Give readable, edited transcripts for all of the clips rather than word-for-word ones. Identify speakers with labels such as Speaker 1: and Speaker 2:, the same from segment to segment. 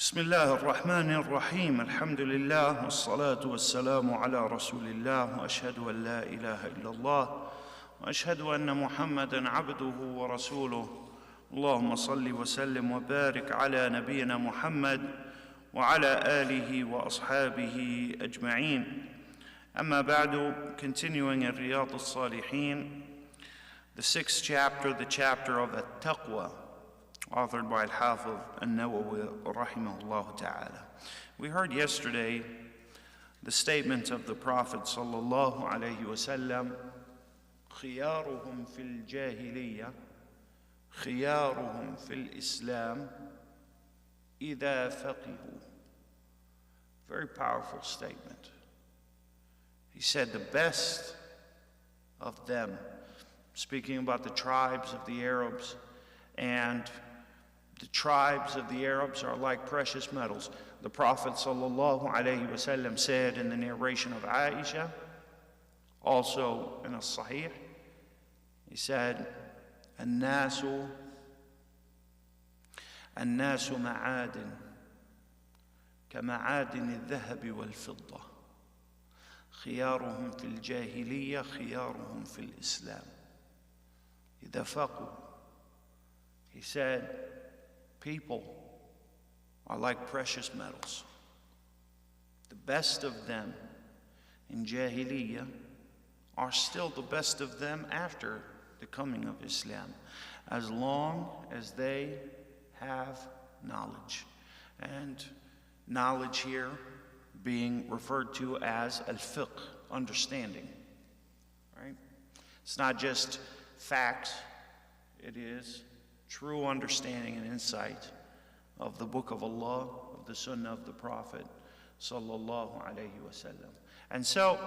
Speaker 1: بسم الله الرحمن الرحيم الحمد لله والصلاة والسلام على رسول الله وأشهد أن لا إله إلا الله وأشهد أن محمدًا عبده ورسوله اللهم صل وسلم وبارك على نبينا محمد وعلى آله وأصحابه أجمعين. أما بعد, continuing in Riyadh al-Salihin, the 6th chapter, the chapter of At-Taqwa, authored by Al-Hafiz An-Nawawi rahimahullah ta'ala. We heard yesterday the statement of the Prophet sallallahu alayhi wa sallam, خيارهم في الجاهلية خيارهم في الإسلام إذا فقهوا. Very powerful statement. He said the best of them, speaking about the tribes of the Arabs, and the tribes of the Arabs are like precious metals. The Prophet ﷺ said in the narration of Aisha, also in a Sahih, he said, الناس معادن كمعادن الذهب والفضة خيارهم في الجاهلية خيارهم في الإسلام إذا فقهوا. He said, people are like precious metals. The best of them in Jahiliyyah are still the best of them after the coming of Islam, as long as they have knowledge. And knowledge here being referred to as al-fiqh, understanding. Right? It's not just facts, it is true understanding and insight of the Book of Allah, of the Sunnah of the Prophet sallallahu alayhi wasallam. And so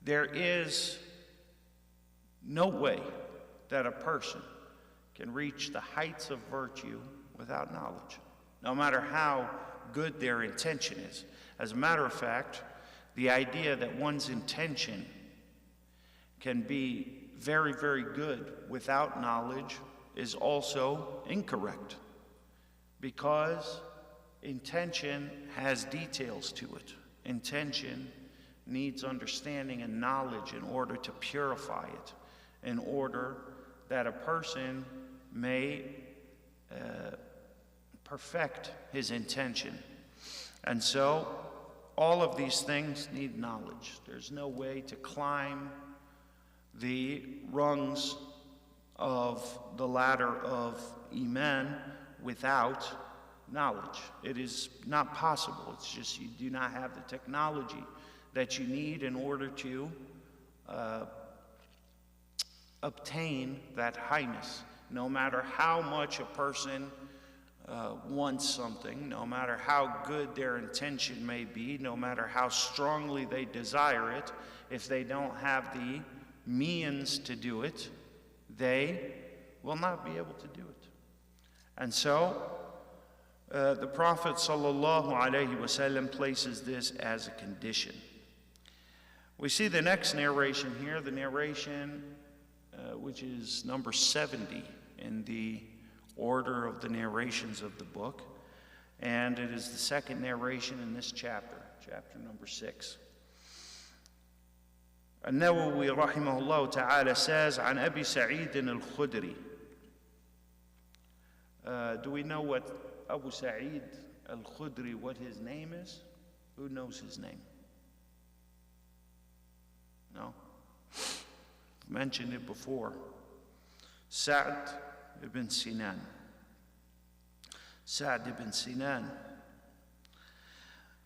Speaker 1: there is no way that a person can reach the heights of virtue without knowledge, no matter how good their intention is. As a matter of fact, the idea that one's intention can be very, very good without knowledge is also incorrect, because intention has details to it. Intention needs understanding and knowledge in order to purify it, in order that a person may perfect his intention. And so all of these things need knowledge. There's no way to climb the rungs of the ladder of Iman without knowledge. It is not possible. It's just you do not have the technology that you need in order to obtain that highness. No matter how much a person wants something, no matter how good their intention may be, no matter how strongly they desire it, if they don't have the means to do it, they will not be able to do it. And so the Prophet ﷺ places this as a condition. We see the next narration here, the narration which is number 70 in the order of the narrations of the book, and it is the second narration in this chapter, chapter number 6. An-Nawawi rahimahullah ta'ala says, عن أبي سعيد الخدري. Do we know what Abu Sa'id al-Khudri, what his name is? Who knows his name? No? I've mentioned it before. Sa'd ibn Sinan. Sa'd ibn Sinan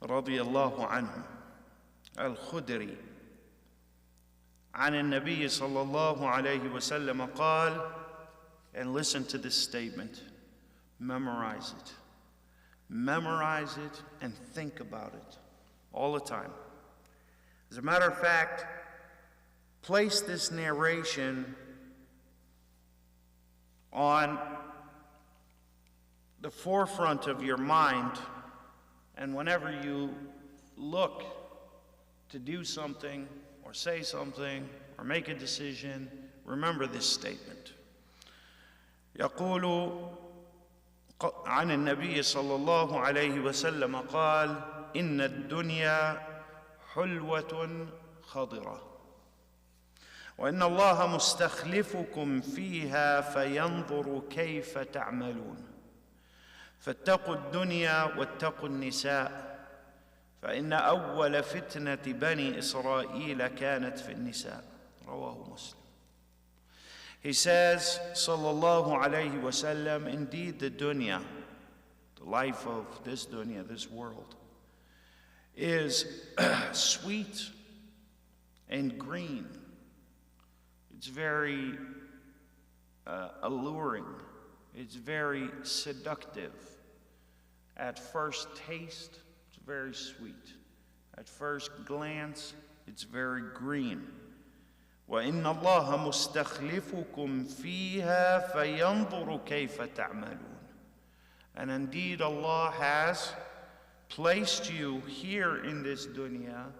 Speaker 1: radiyallahu anhu al-Khudri. عن النبي صلى الله عليه وسلم قال, and listen to this statement, memorize it. Memorize it and think about it all the time. As a matter of fact, place this narration on the forefront of your mind, and whenever you look to do something or say something or make a decision, remember this statement. يقول عن النبي صلى الله عليه وسلم قال إن الدنيا حلوة خضرة وإن الله مستخلفكم فيها فينظر كيف تعملون فاتقوا الدنيا واتقوا النساء فإن أول فتنة بني إسرائيل كانت في النساء. رواه Muslim. He says, sallallahu alayhi wa sallam, indeed the dunya, the life of this dunya, this world, is sweet and green. It's very alluring. It's very seductive. At first taste, it's very sweet. At first glance, it's very green. وَإِنَّ اللَّهَ مُسْتَخْلِفُكُمْ فِيهَا فَيَنْظُرُ كَيْفَ تَعْمَلُونَ. And indeed Allah has placed you here in this dunya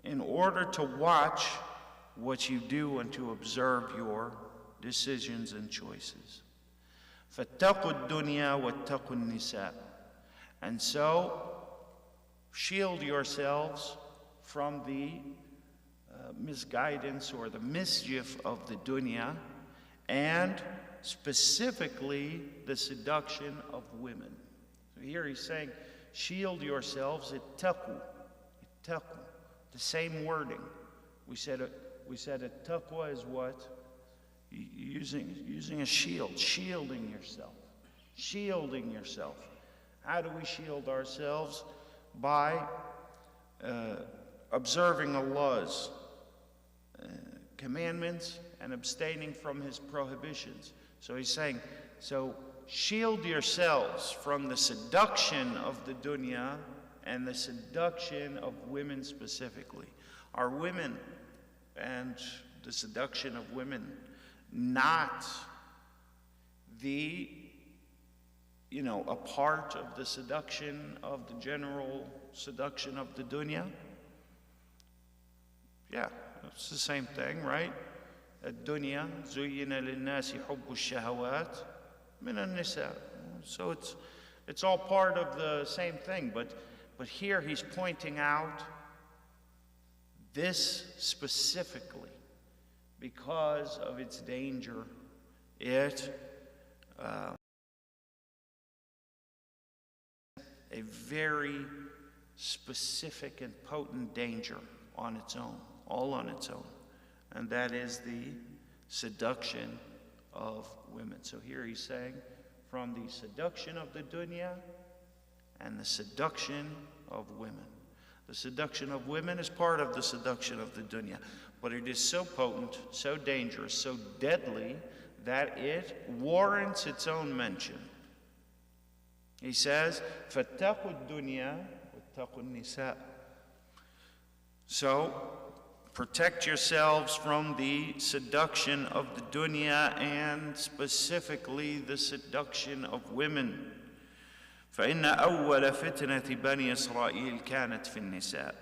Speaker 1: in order to watch what you do and to observe your decisions and choices. فَاتَّقُوا الدُّنْيَا وَاتَّقُوا النِّسَاء. And so, shield yourselves from the misguidance or the mischief of the dunya, and specifically the seduction of women. So here he's saying, shield yourselves, ittaqu, the same wording. We said at-taqwa is what? Using a shield, shielding yourself. How do we shield ourselves? By observing Allah's commandments and abstaining from His prohibitions. So he's saying, so shield yourselves from the seduction of the dunya and the seduction of women specifically. Are women and the seduction of women not a part of the seduction of the general seduction of the dunya? Yeah, it's the same thing, right? الدنيا زين للناس حب الشهوات من النساء. So it's all part of the same thing, but here he's pointing out this specifically because of its danger. It a very specific and potent danger on its own, all on its own, and that is the seduction of women. So here he's saying, from the seduction of the dunya and the seduction of women. The seduction of women is part of the seduction of the dunya, but it is so potent, so dangerous, so deadly that it warrants its own mention. He says, فَاتَّقُوا الدُّنْيَا وَاتَّقُوا النِّسَاء. So, protect yourselves from the seduction of the dunya and specifically the seduction of women. فَإِنَّ أَوَّلَ فِتْنَةِ بَنِي إِسْرَائِيلَ كَانَتْ فِي النِّسَاءِ.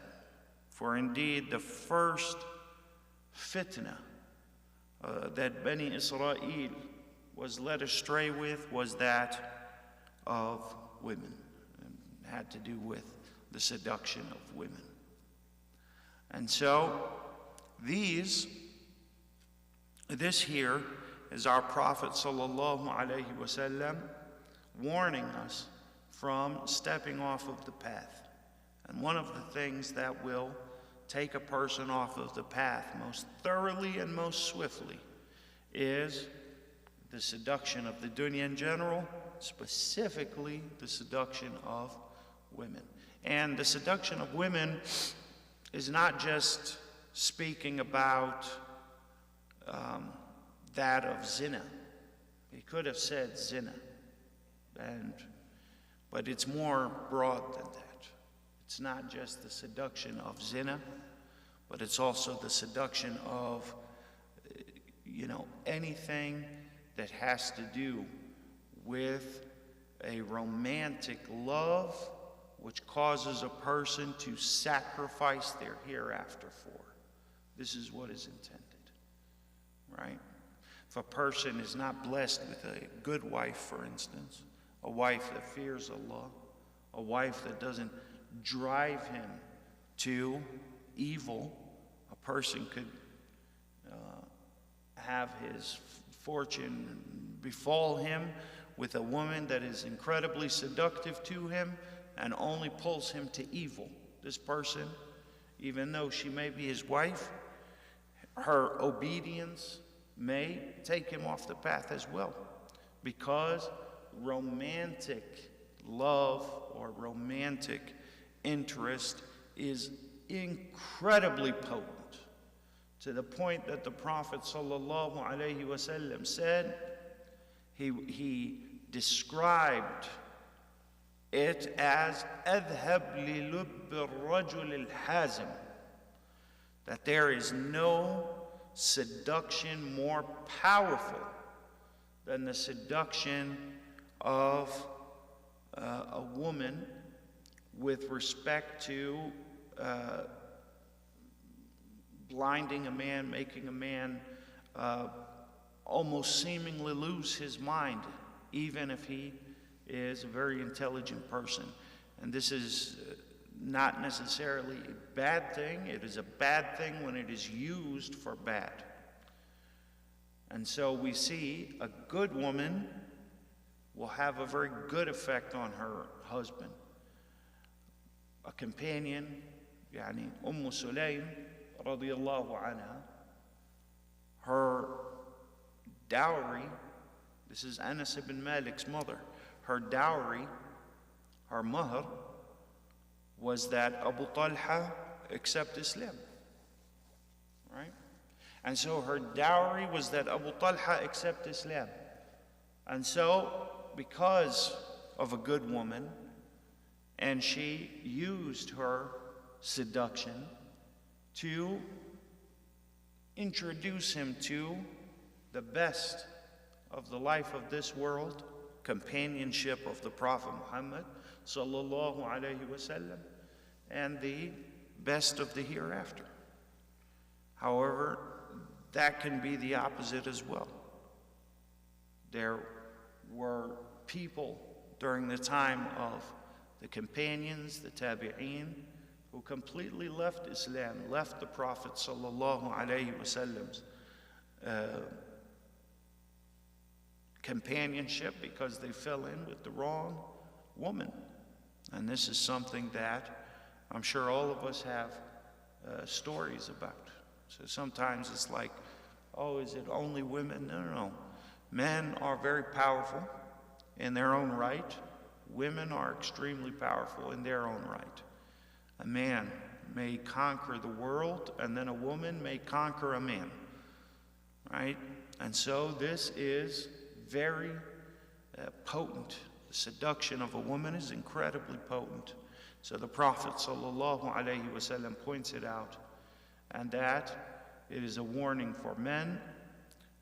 Speaker 1: For indeed the first fitna that Bani Israel was led astray with was that of women, and had to do with the seduction of women. And so this here is our Prophet sallallahu alaihi wasallam warning us from stepping off of the path. And one of the things that will take a person off of the path most thoroughly and most swiftly is the seduction of the dunya in general, specifically the seduction of women. And the seduction of women is not just speaking about that of zina. He could have said zina, but it's more broad than that. It's not just the seduction of zina, but it's also the seduction of, anything that has to do with a romantic love which causes a person to sacrifice their hereafter for. This is what is intended, right? If a person is not blessed with a good wife, for instance, a wife that fears Allah, a wife that doesn't drive him to evil. A person could have his fortune befall him with a woman that is incredibly seductive to him and only pulls him to evil. This person, even though she may be his wife, her obedience may take him off the path as well, because romantic love or romantic interest is incredibly potent, to the point that the Prophet ﷺ said, he described it as أذهب للب الرجل الحازم, that there is no seduction more powerful than the seduction of a woman with respect to blinding a man, making a man almost seemingly lose his mind, even if he is a very intelligent person. And this is not necessarily a bad thing. It is a bad thing when it is used for bad. And so we see a good woman will have a very good effect on her husband. A companion, يعني Sulaym radiyallahu anha, her dowry, this is Anas ibn Malik's mother, her dowry, her mahr, was that Abu Talha accept Islam, right? And so her dowry was that Abu Talha accept Islam. And so, because of a good woman, and she used her seduction to introduce him to the best of the life of this world, companionship of the Prophet Muhammad sallallahu alaihi wasallam, and the best of the hereafter. However, that can be the opposite as well. There were people during the time of the companions, the tabi'een, who completely left Islam, left the Prophet sallallahu alaihi wasallam's companionship because they fell in with the wrong woman. And this is something that I'm sure all of us have stories about. So sometimes it's like, oh, is it only women? No, no, no. Men are very powerful in their own right. Women are extremely powerful in their own right. A man may conquer the world, and then a woman may conquer a man, right? And so this is very potent. The seduction of a woman is incredibly potent. So the Prophet ﷺ points it out, and that it is a warning for men,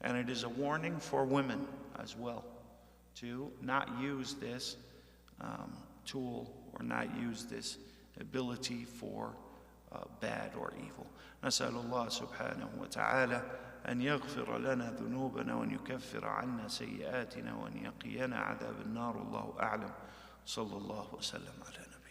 Speaker 1: and it is a warning for women as well, to not use this tool or not use this ability for bad or evil. نسأل الله سبحانه وتعالى أن يغفر لنا ذنوبنا وأن يكفر عنا سيئاتنا وأن يقينا عذاب النار. الله أعلم. صلى الله وسلم على نبينا.